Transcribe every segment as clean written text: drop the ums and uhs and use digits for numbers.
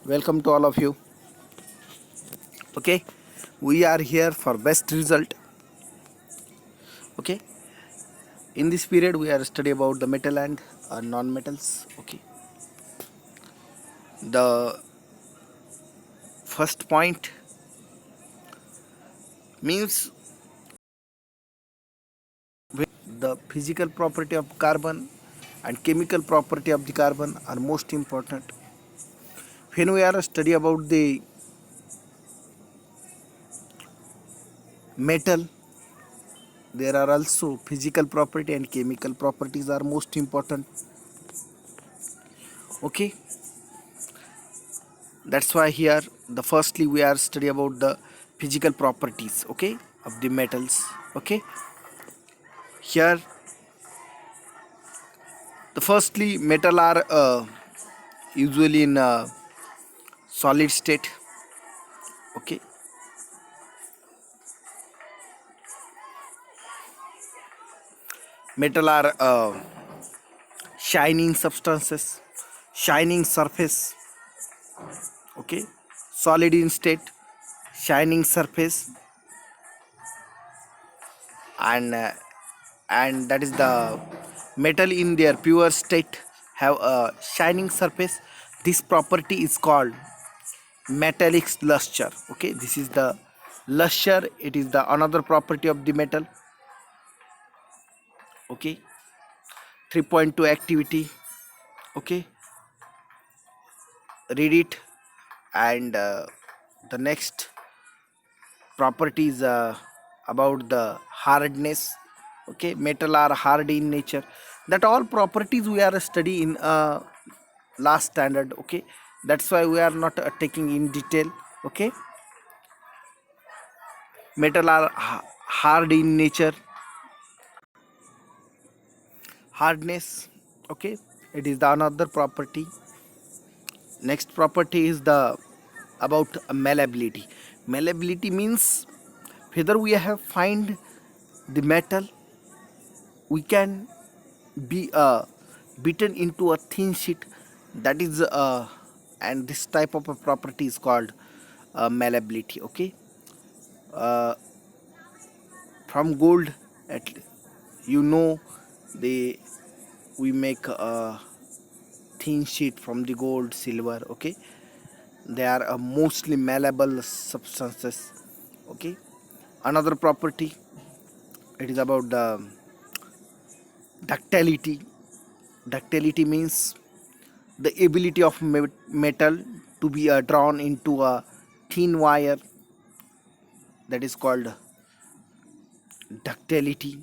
Welcome to all of you. Okay, we are here for best result. Okay, in this period we are study about the metal and non-metals. Okay, the first point means the physical property of carbon and chemical property of the carbon are most important. When we are study about the metal, there are also physical property and chemical properties are most important. Okay, that's why here the firstly we are study about the physical properties, okay, of the metals. Okay, here the firstly metal are usually in solid state. Okay, metal are shining substances, shining surface. Okay, solid in state, shining surface, and that is the metal in their pure state have a shining surface. This property is called metallic luster. Okay, this is the luster, it is the another property of the metal. Okay, 3.2 activity. Okay, read it. And the next property is about the hardness. Okay, metal are hard in nature. That all properties we are study in last standard. Okay, that's why we are not taking in detail. Okay, metal are hard in nature, hardness. Okay, it is the another property. Next property is the about malleability. Malleability means whether we have find the metal, we can be beaten into a thin sheet. That is and this type of a property is called malleability. Okay, uh, from gold, at you know, they we make a thin sheet from the gold, silver. Okay, they are mostly malleable substances. Okay, another property, it is about the ductility. Ductility means the ability of metal to be drawn into a thin wire. That is called ductility.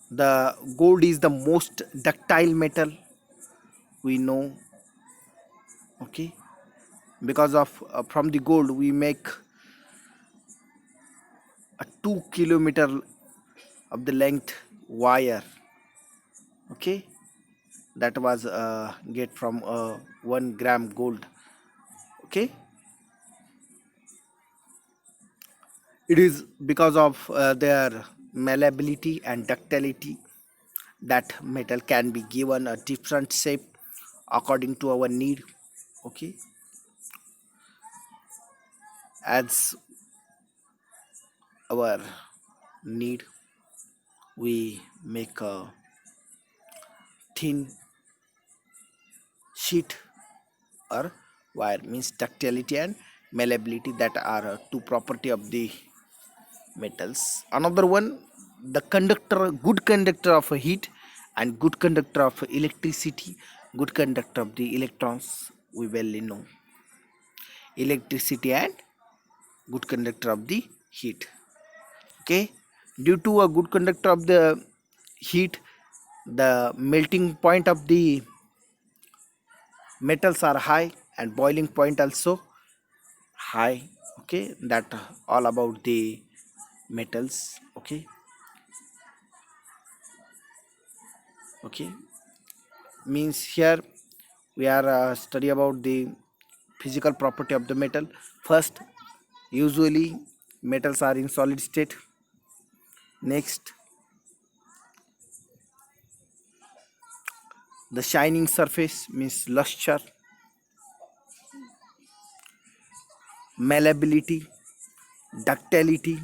The gold is the most ductile metal we know. Okay, because of from the gold we make a 2 kilometer of the length wire. Okay, that was get from 1 gram gold. Okay, it is because of their malleability and ductility that metal can be given a different shape according to our need. Okay, as our need we make a thin sheet or wire. Means ductility and malleability, that are two property of the metals. Another one, the conductor, good conductor of heat and good conductor of electricity, good conductor of the electrons. We well know electricity and good conductor of the heat. Okay, due to a good conductor of the heat, the melting point of the metals are high and boiling point also high. Okay, that all about the metals. Okay, okay, means here we are study about the physical property of the metal. First, usually metals are in solid state. Next, the shining surface means luster. malleability, ductility,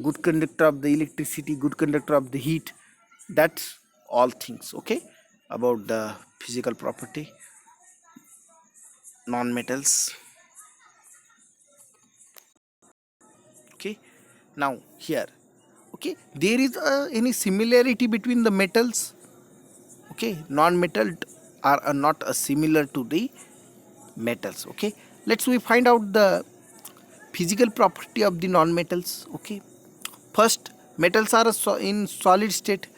good conductor of the electricity, good conductor of the heat. That's all things, okay, about the physical property non-metals. Okay, now here, okay, there is any similarity between the metals. Okay, non-metal are not similar to the metals. Okay, let's we find out the physical property of the non-metals. Okay, first, metals are in solid state.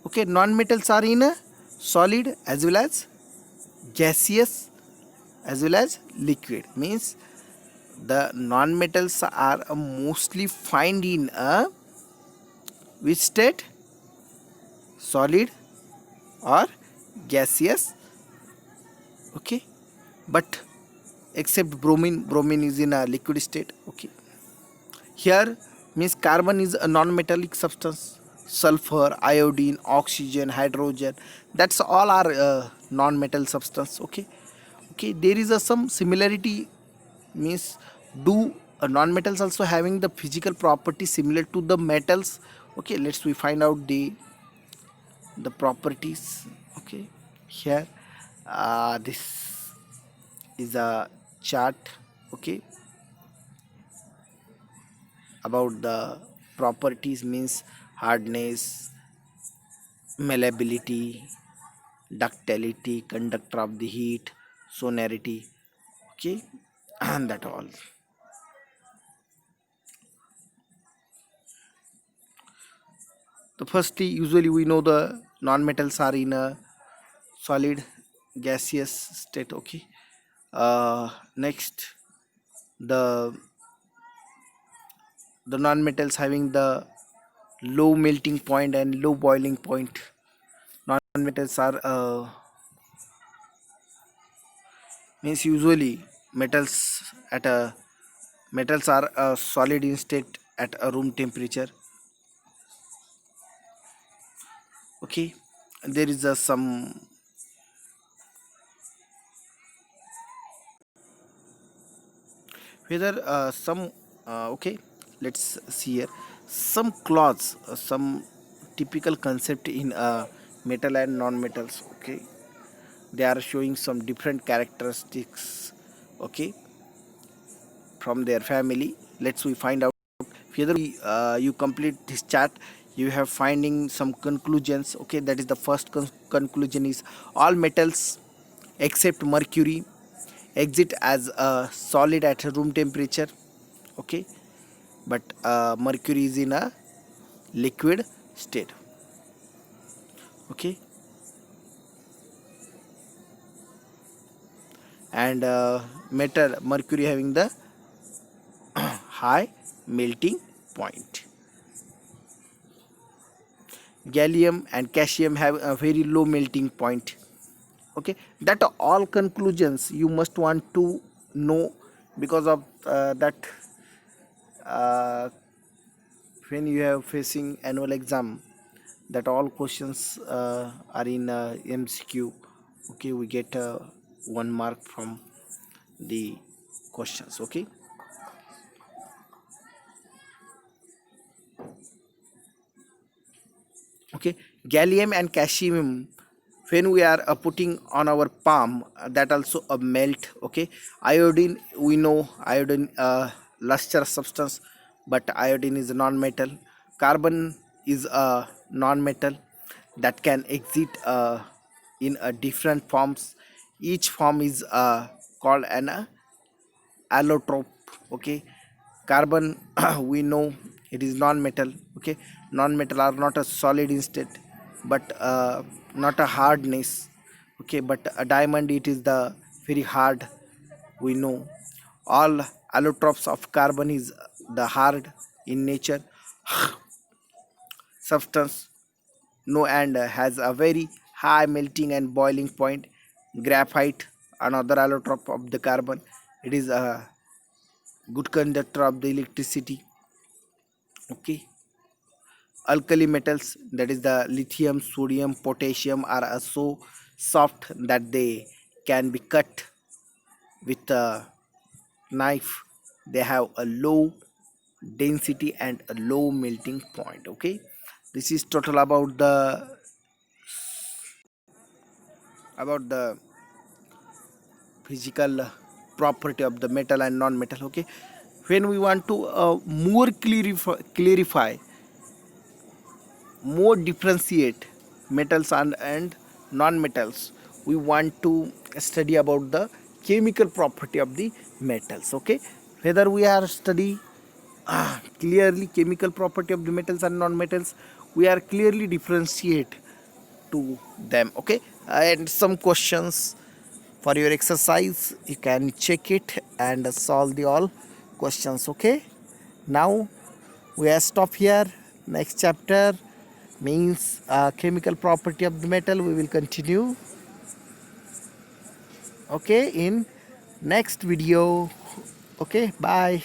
Okay, non-metals are in a solid as well as gaseous as well as liquid. Means the non-metals are mostly found in a which state? Solid or gaseous. Okay, but except bromine is in a liquid state. Okay, here means carbon is a non-metallic substance, sulfur, iodine, oxygen, hydrogen, that's all are non-metal substance. Okay, okay, there is a some similarity, means do non-metals also having the physical property similar to the metals. Okay, let's we find out the properties. Okay, here this is a chart. Okay, about the properties, means hardness, malleability, ductility, conductor of the heat, sonority. Okay, and that all. The firstly, usually we know the non-metals are in a solid gaseous state. Okay, next, the non-metals having the low melting point and low boiling point. Non-metals are means usually metals at a metals are solid in state at a room temperature. Okay, there is some whether some okay, let's see here some clause, some typical concept in metal and non-metals. Okay, they are showing some different characteristics. Okay, from their family, let's we find out whether you complete this chart, you have finding some conclusions. Okay, that is the first conclusion is all metals except mercury exit as a solid at room temperature. Okay, but mercury is in a liquid state. Okay, and metal mercury having the high melting point. Gallium and cadmium have a very low melting point. Okay, that are all conclusions you must want to know, because of that uh, when you have facing annual exam, that all questions are in MCQ. Okay, we get 1 mark from the questions. Okay, okay, gallium and cadmium, when we are putting on our palm, that also a melt. Okay, iodine, we know iodine lustrous substance, but iodine is a non-metal. Carbon is a non-metal that can exist in different forms. Each form is called an allotrope. Okay, carbon we know it is non-metal. Okay, non-metal are not a solid in state, but not a hardness. Okay, but a diamond, it is the very hard, we know. All allotropes of carbon is the hard in nature substance. No, and has a very high melting and boiling point. Graphite, another allotrope of the carbon, it is a good conductor of the electricity. Okay, alkali metals, that is the lithium, sodium, potassium, are so soft that they can be cut with knife, they have a low density and a low melting point. Okay, this is total about the physical property of the metal and non-metal. Okay, when we want to more clarify, more differentiate metals and non-metals, we want to study about the chemical property of the metals. Okay, whether we are study clearly chemical property of the metals and non-metals, we are clearly differentiate to them. Okay, and some questions for your exercise, you can check it and solve the all questions. Okay, now we are stop here. Next chapter means chemical property of the metal, we will continue, okay, in next video. Okay, bye.